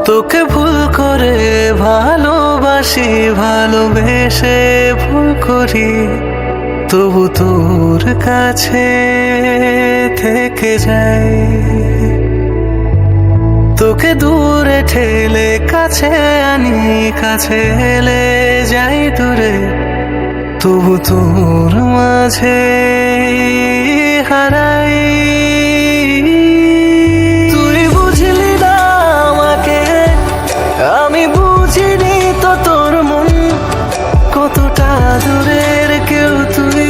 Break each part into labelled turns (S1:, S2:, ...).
S1: তোকে ভুল করে ভালোবাসি, ভালোবেসে ভুল করি, তবু তোর কাছে থেকে যাই। তোকে দূরে ঠেলে কাছে আনি, কাছে এলে যাই দূরে, তবু তোর মাঝে হারাই। তুই বুঝলি না আমাকে, আমি বুঝিনি তো তোর মন কতটা দূরের কেউ তুই,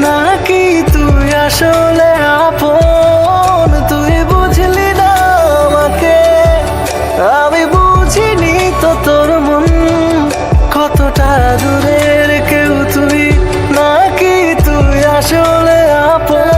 S1: নাকি তুই আসলে আপন। তুই বুঝলি না আমাকে, আমি বুঝিনি তো তোর মন কতটা দূরের কেউ তুই, নাকি তুই আসলে আপন।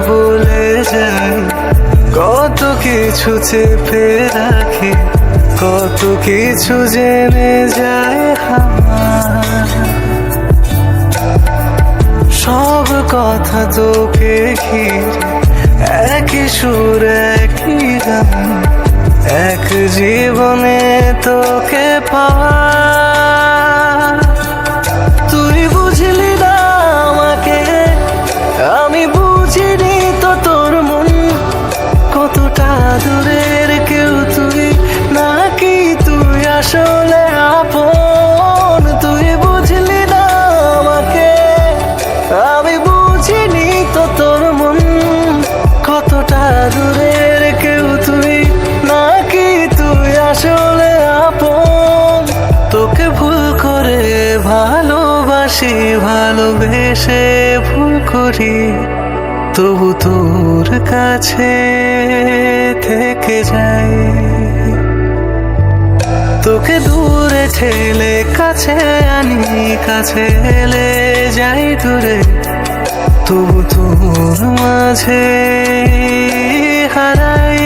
S1: ভুলে যাই, কত কিছু চেপে রাখি, কত কিছু জেনে যায় আমার। সব কথা তোকে ঘিরে, একই সুর একই গান, এক জীবনে তোকে পাওয়া। তুই বুঝলি না আমাকে, আমি বুঝিনি তো তোর মন কতটা দূরের কেউ তুই, নাকি তুই আসলে আপন। তুই বুঝলি না আমাকে, আমি বুঝিনি তো তোর মন কতটা দূরের কেউ তুই, নাকি তুই আসলে আপন। তোকে ভুল করে ভালোবাসি, ভালোবেসে ভুল করি, তবু তোর কাছে থেকে যাই। তোকে দূরে ঠেলে কাছে আনি, কাছে এলে যাই দূরে, তবু তোর মাঝে হারাই।